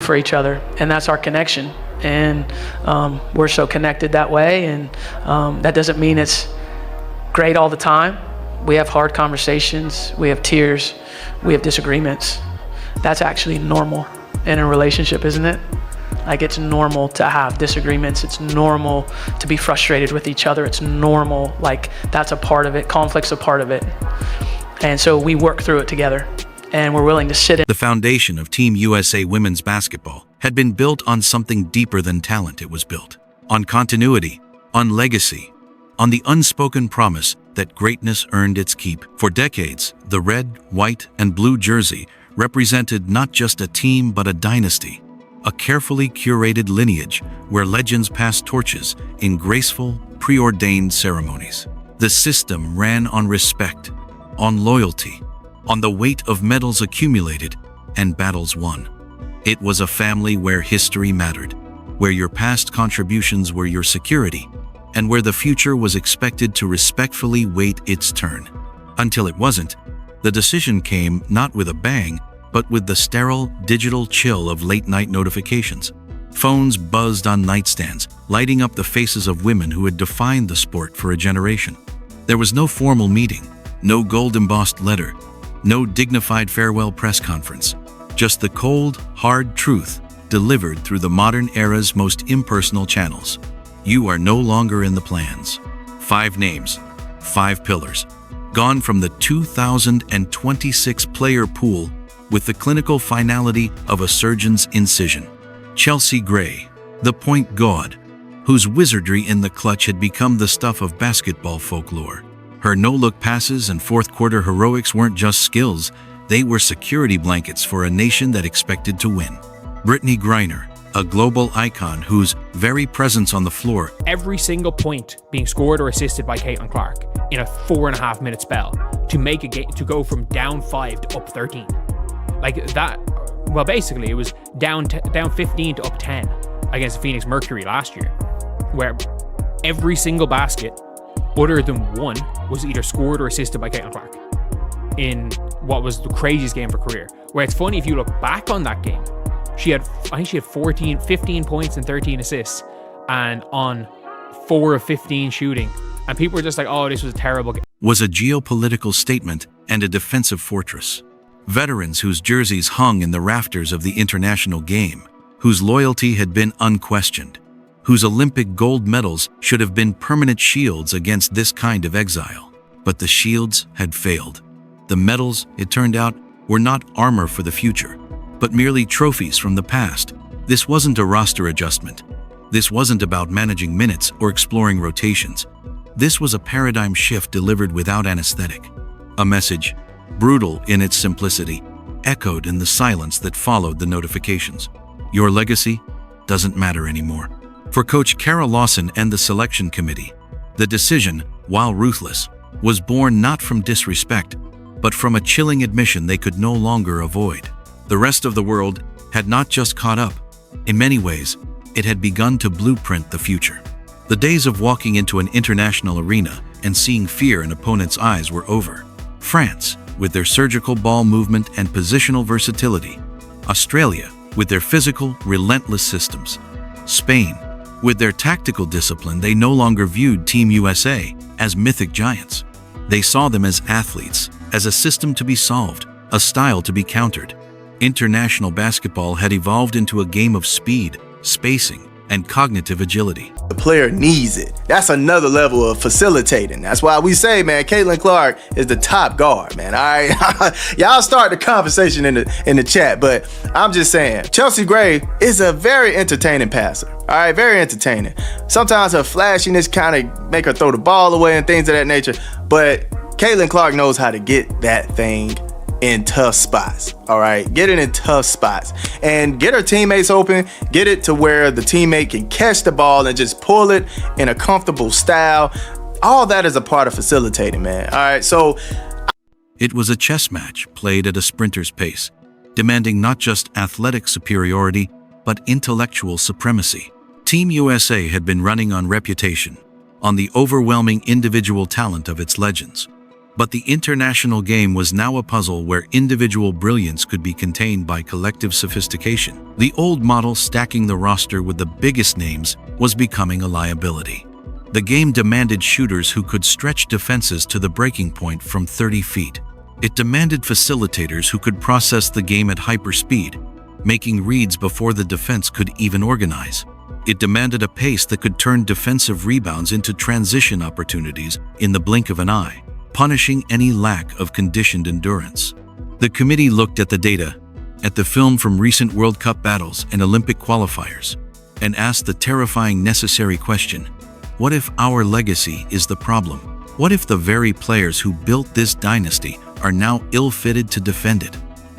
for each other, and that's our connection. And we're so connected that way, and that doesn't mean it's great all the time. We have hard conversations, we have tears, we have disagreements. That's actually normal in a relationship, isn't it? Like, it's normal to have disagreements. It's normal to be frustrated with each other. It's normal, like, that's a part of it. Conflict's a part of it. And so we work through it together, and we're willing to sit in. The foundation of Team USA women's basketball had been built on something deeper than talent. It was built on continuity, on legacy, on the unspoken promise that greatness earned its keep. For decades, the red, white, and blue jersey represented not just a team but a dynasty, a carefully curated lineage where legends passed torches in graceful, preordained ceremonies. The system ran on respect, on loyalty, on the weight of medals accumulated and battles won. It was a family where history mattered, where your past contributions were your security, and where the future was expected to respectfully wait its turn. Until it wasn't, the decision came not with a bang, but with the sterile, digital chill of late-night notifications. Phones buzzed on nightstands, lighting up the faces of women who had defined the sport for a generation. There was no formal meeting, no gold-embossed letter, no dignified farewell press conference, just the cold, hard truth delivered through the modern era's most impersonal channels. You are no longer in the plans. 5 names, 5 pillars, gone from the 2026 player pool with the clinical finality of a surgeon's incision. Chelsea Gray, the point guard, whose wizardry in the clutch had become the stuff of basketball folklore. Her no-look passes and fourth-quarter heroics weren't just skills, they were security blankets for a nation that expected to win. Brittney Griner, a global icon whose very presence on the floor. Every single point being scored or assisted by Caitlin Clark in a 4.5-minute spell to make a game, to go from down 5 to up 13. Like that, well, basically it was down 15 to up 10 against the Phoenix Mercury last year, where every single basket other than one was either scored or assisted by Caitlin Clark in what was the craziest game of her career. Where it's funny, if you look back on that game, I think she had 15 points and 13 assists and on 4 of 15 shooting. And people were just like, oh, this was a terrible game. Was a geopolitical statement and a defensive fortress. Veterans whose jerseys hung in the rafters of the international game, whose loyalty had been unquestioned, whose Olympic gold medals should have been permanent shields against this kind of exile. But the shields had failed. The medals, it turned out, were not armor for the future, but merely trophies from the past. This wasn't a roster adjustment. This wasn't about managing minutes or exploring rotations. This was a paradigm shift delivered without anesthetic. A message, brutal in its simplicity, echoed in the silence that followed the notifications. Your legacy doesn't matter anymore. For Coach Cara Lawson and the selection committee, the decision, while ruthless, was born not from disrespect, but from a chilling admission they could no longer avoid. The rest of the world had not just caught up. In many ways, it had begun to blueprint the future. The days of walking into an international arena and seeing fear in opponents' eyes were over. France, with their surgical ball movement and positional versatility. Australia, with their physical, relentless systems. Spain, with their tactical discipline, they no longer viewed Team USA as mythic giants. They saw them as athletes, as a system to be solved, a style to be countered. International basketball had evolved into a game of speed, spacing, and cognitive agility. The player needs it. That's another level of facilitating. That's why we say, man, Caitlin Clark is the top guard, man. All right, y'all start the conversation in the chat, but I'm just saying, Chelsea Gray is a very entertaining passer. All right, very entertaining. Sometimes her flashiness kind of make her throw the ball away and things of that nature, but Caitlin Clark knows how to get that thing in tough spots. All right, get it in tough spots and get her teammates open, get it to where the teammate can catch the ball and just pull it in a comfortable style. All that is a part of facilitating, man. All right, so it was a chess match played at a sprinter's pace, demanding not just athletic superiority, but intellectual supremacy. Team USA had been running on reputation, on the overwhelming individual talent of its legends. But the international game was now a puzzle where individual brilliance could be contained by collective sophistication. The old model, stacking the roster with the biggest names, was becoming a liability. The game demanded shooters who could stretch defenses to the breaking point from 30 feet. It demanded facilitators who could process the game at hyperspeed, making reads before the defense could even organize. It demanded a pace that could turn defensive rebounds into transition opportunities in the blink of an eye, punishing any lack of conditioned endurance. The committee looked at the data, at the film from recent World Cup battles and Olympic qualifiers, and asked the terrifying necessary question: what if our legacy is the problem? What if the very players who built this dynasty are now ill-fitted to defend it?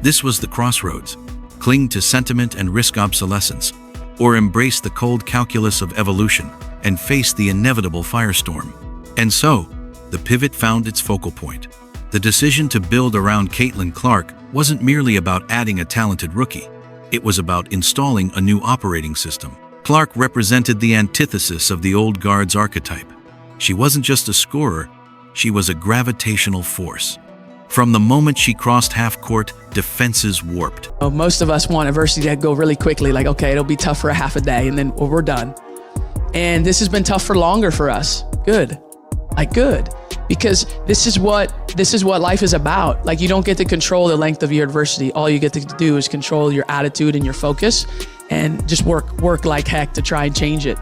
This was the crossroads: cling to sentiment and risk obsolescence, or embrace the cold calculus of evolution and face the inevitable firestorm. And so, the pivot found its focal point. The decision to build around Caitlin Clark wasn't merely about adding a talented rookie. It was about installing a new operating system. Clark represented the antithesis of the old guard's archetype. She wasn't just a scorer, she was a gravitational force. From the moment she crossed half court, defenses warped. Most of us want adversity to go really quickly, like, okay, it'll be tough for a half a day and then we're done. And this has been tough for longer for us. Good. Good. Because this is what life is about. Like, you don't get to control the length of your adversity. All you get to do is control your attitude and your focus and just work like heck to try and change it.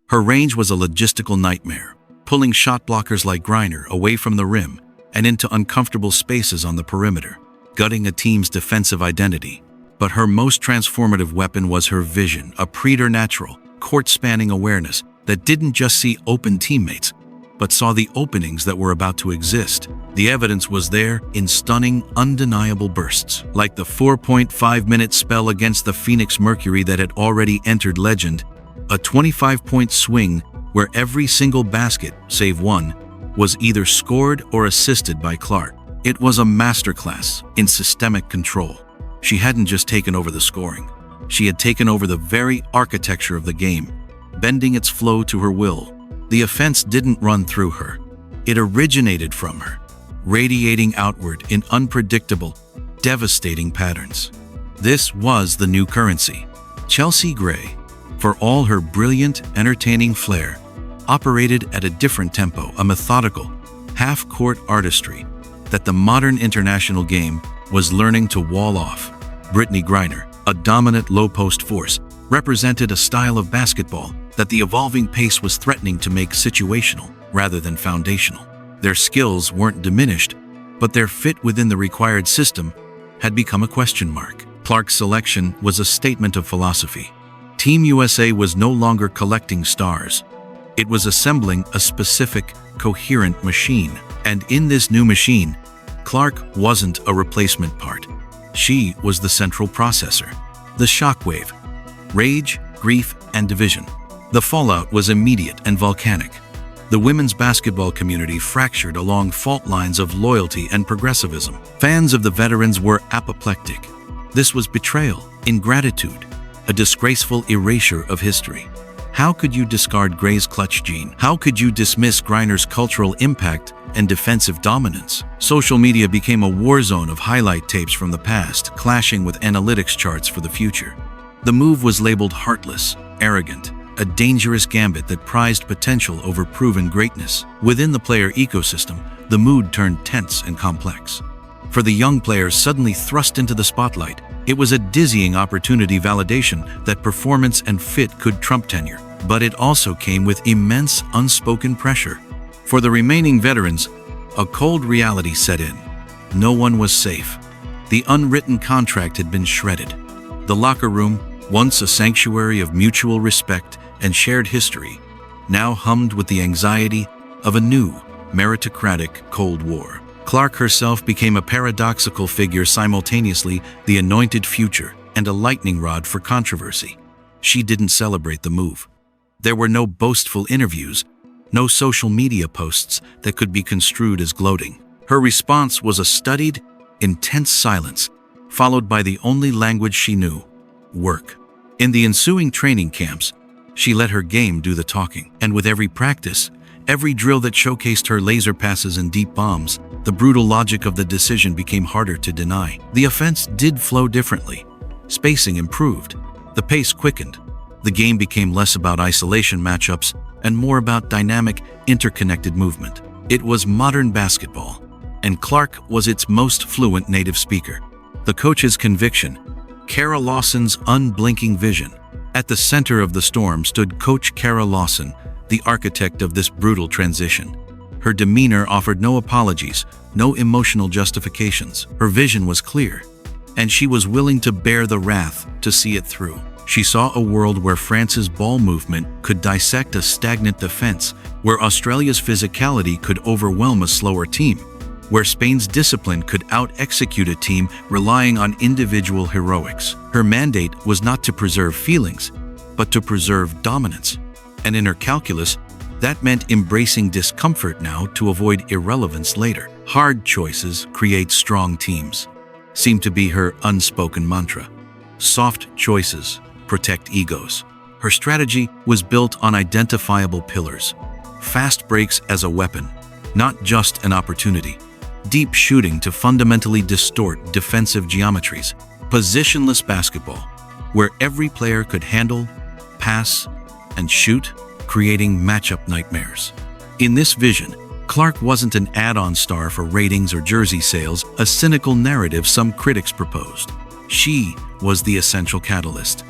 Her range was a logistical nightmare, pulling shot blockers like Griner away from the rim and into uncomfortable spaces on the perimeter, gutting a team's defensive identity. But her most transformative weapon was her vision, a preternatural, court-spanning awareness that didn't just see open teammates, but saw the openings that were about to exist. The evidence was there in stunning, undeniable bursts, like the 4.5-minute spell against the Phoenix Mercury that had already entered legend, a 25-point swing where every single basket, save one, was either scored or assisted by Clark. It was a masterclass in systemic control. She hadn't just taken over the scoring. She had taken over the very architecture of the game, bending its flow to her will. The offense didn't run through her. It originated from her, radiating outward in unpredictable, devastating patterns. This was the new currency. Chelsea Gray, for all her brilliant, entertaining flair, operated at a different tempo, a methodical, half-court artistry that the modern international game was learning to wall off. Brittney Griner, a dominant low-post force, represented a style of basketball that the evolving pace was threatening to make situational rather than foundational. Their skills weren't diminished, but their fit within the required system had become a question mark. Clark's selection was a statement of philosophy. Team USA was no longer collecting stars. It was assembling a specific, coherent machine. And in this new machine, Clark wasn't a replacement part. She was the central processor, the shockwave, rage, grief, and division. The fallout was immediate and volcanic. The women's basketball community fractured along fault lines of loyalty and progressivism. Fans of the veterans were apoplectic. This was betrayal, ingratitude, a disgraceful erasure of history. How could you discard Gray's clutch gene? How could you dismiss Griner's cultural impact and defensive dominance? Social media became a war zone of highlight tapes from the past, clashing with analytics charts for the future. The move was labeled heartless, arrogant, a dangerous gambit that prized potential over proven greatness. Within the player ecosystem, the mood turned tense and complex. For the young players suddenly thrust into the spotlight, it was a dizzying opportunity validation that performance and fit could trump tenure. But it also came with immense unspoken pressure. For the remaining veterans, a cold reality set in. No one was safe. The unwritten contract had been shredded. The locker room, once a sanctuary of mutual respect and shared history, now hummed with the anxiety of a new, meritocratic Cold War. Clark herself became a paradoxical figure, simultaneously the anointed future and a lightning rod for controversy. She didn't celebrate the move. There were no boastful interviews, no social media posts that could be construed as gloating. Her response was a studied, intense silence, followed by the only language she knew: work. In the ensuing training camps, she let her game do the talking, and with every practice, Every drill that showcased her laser passes and deep bombs, the brutal logic of the decision became harder to deny. The offense did flow differently. Spacing improved. The pace quickened. The game became less about isolation matchups and more about dynamic, interconnected movement. It was modern basketball, and Clark was its most fluent native speaker. The coach's conviction, Cara Lawson's unblinking vision. At the center of the storm stood Coach Cara Lawson, the architect of this brutal transition. Her demeanor offered no apologies, no emotional justifications. Her vision was clear, and she was willing to bear the wrath to see it through. She saw a world where France's ball movement could dissect a stagnant defense, where Australia's physicality could overwhelm a slower team, where Spain's discipline could out-execute a team relying on individual heroics. Her mandate was not to preserve feelings, but to preserve dominance. And in her calculus, that meant embracing discomfort now to avoid irrelevance later. Hard choices create strong teams, seemed to be her unspoken mantra. Soft choices protect egos. Her strategy was built on identifiable pillars. Fast breaks as a weapon, not just an opportunity. Deep shooting to fundamentally distort defensive geometries. Positionless basketball, where every player could handle, pass, and shoot, creating matchup nightmares. In this vision, Clark wasn't an add-on star for ratings or jersey sales, a cynical narrative some critics proposed. She was the essential catalyst,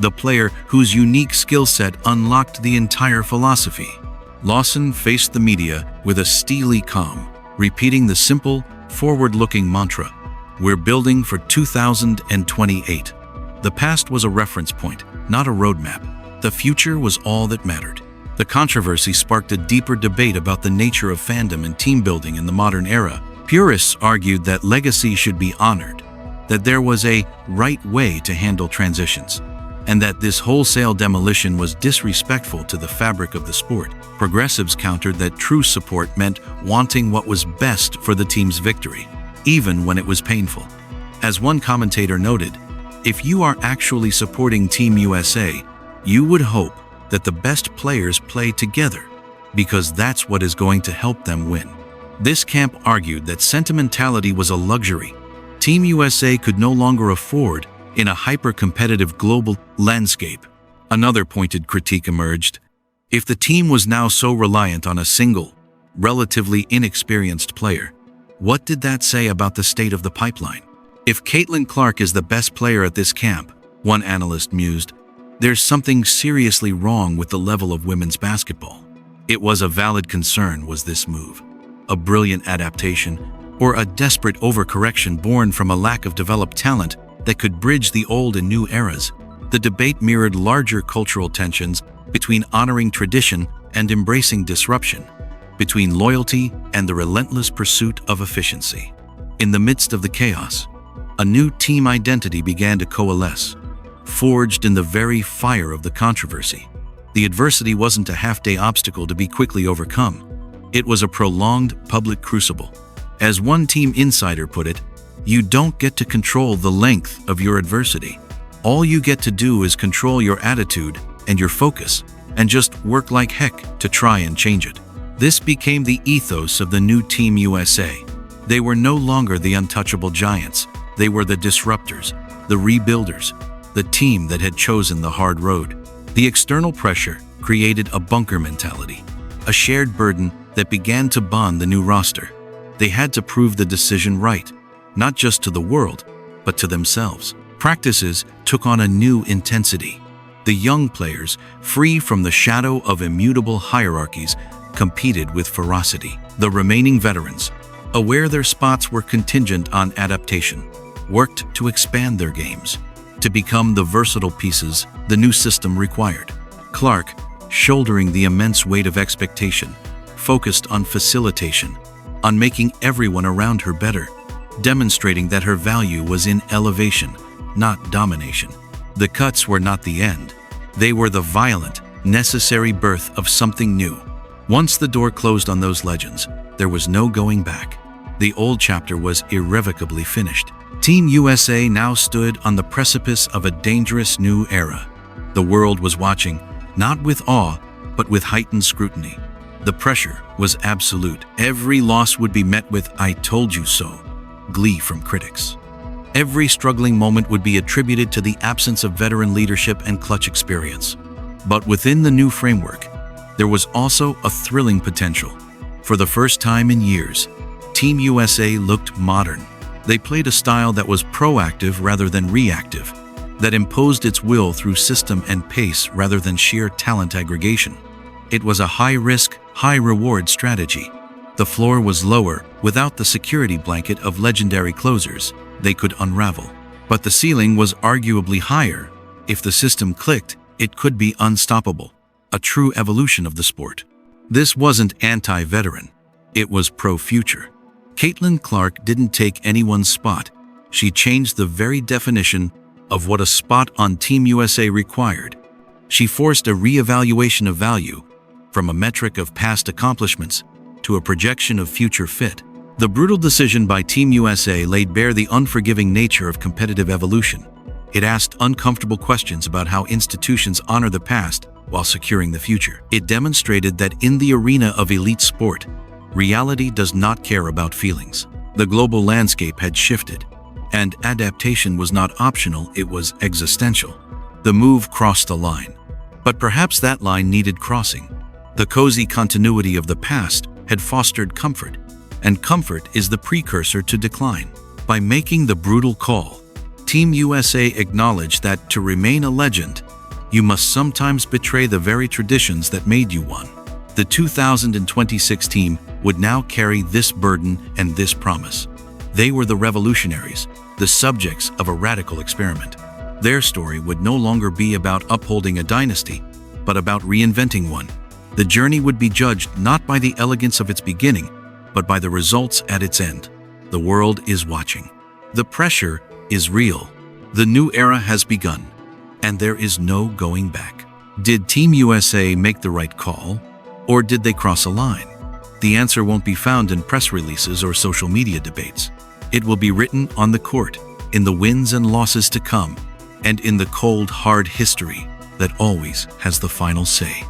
the player whose unique skill set unlocked the entire philosophy. Lawson faced the media with a steely calm, repeating the simple, forward-looking mantra, "We're building for 2028. The past was a reference point, not a roadmap. The future was all that mattered. The controversy sparked a deeper debate about the nature of fandom and team building in the modern era. Purists argued that legacy should be honored, that there was a right way to handle transitions, and that this wholesale demolition was disrespectful to the fabric of the sport. Progressives countered that true support meant wanting what was best for the team's victory, even when it was painful. As one commentator noted, if you are actually supporting Team USA, you would hope that the best players play together, because that's what is going to help them win. This camp argued that sentimentality was a luxury Team USA could no longer afford in a hyper-competitive global landscape. Another pointed critique emerged. If the team was now so reliant on a single, relatively inexperienced player, what did that say about the state of the pipeline? If Caitlin Clark is the best player at this camp, one analyst mused, there's something seriously wrong with the level of women's basketball. It was a valid concern, was this move a brilliant adaptation or a desperate overcorrection born from a lack of developed talent that could bridge the old and new eras? The debate mirrored larger cultural tensions between honoring tradition and embracing disruption, between loyalty and the relentless pursuit of efficiency. In the midst of the chaos, a new team identity began to coalesce, forged in the very fire of the controversy. The adversity wasn't a half-day obstacle to be quickly overcome. It was a prolonged public crucible. As one team insider put it, you don't get to control the length of your adversity. All you get to do is control your attitude and your focus, and just work like heck to try and change it. This became the ethos of the new Team USA. They were no longer the untouchable giants. They were the disruptors, the rebuilders, the team that had chosen the hard road. The external pressure created a bunker mentality, a shared burden that began to bond the new roster. They had to prove the decision right, not just to the world, but to themselves. Practices took on a new intensity. The young players, free from the shadow of immutable hierarchies, competed with ferocity. The remaining veterans, aware their spots were contingent on adaptation, worked to expand their games, to become the versatile pieces the new system required. Clark, shouldering the immense weight of expectation, focused on facilitation, on making everyone around her better, demonstrating that her value was in elevation, not domination. The cuts were not the end. They were the violent, necessary birth of something new. Once the door closed on those legends, there was no going back. The old chapter was irrevocably finished. Team USA now stood on the precipice of a dangerous new era. The world was watching, not with awe, but with heightened scrutiny. The pressure was absolute. Every loss would be met with "I told you so" glee from critics. Every struggling moment would be attributed to the absence of veteran leadership and clutch experience. But within the new framework, there was also a thrilling potential. For the first time in years, Team USA looked modern. They played a style that was proactive rather than reactive, that imposed its will through system and pace rather than sheer talent aggregation. It was a high-risk, high-reward strategy. The floor was lower without the security blanket of legendary closers they could unravel. But the ceiling was arguably higher. If the system clicked, it could be unstoppable, a true evolution of the sport. This wasn't anti-veteran. It was pro-future. Caitlin Clark didn't take anyone's spot. She changed the very definition of what a spot on Team USA required. She forced a re-evaluation of value, from a metric of past accomplishments to a projection of future fit. The brutal decision by Team USA laid bare the unforgiving nature of competitive evolution. It asked uncomfortable questions about how institutions honor the past while securing the future. It demonstrated that in the arena of elite sport, reality does not care about feelings. The global landscape had shifted, and adaptation was not optional, it was existential. The move crossed a line. But perhaps that line needed crossing. The cozy continuity of the past had fostered comfort, and comfort is the precursor to decline. By making the brutal call, Team USA acknowledged that to remain a legend, you must sometimes betray the very traditions that made you one. The 2026 team would now carry this burden and this promise. They were the revolutionaries, the subjects of a radical experiment. Their story would no longer be about upholding a dynasty, but about reinventing one. The journey would be judged not by the elegance of its beginning, but by the results at its end. The world is watching. The pressure is real. The new era has begun, and there is no going back. Did Team USA make the right call, or did they cross a line? The answer won't be found in press releases or social media debates. It will be written on the court, in the wins and losses to come, and in the cold, hard history that always has the final say.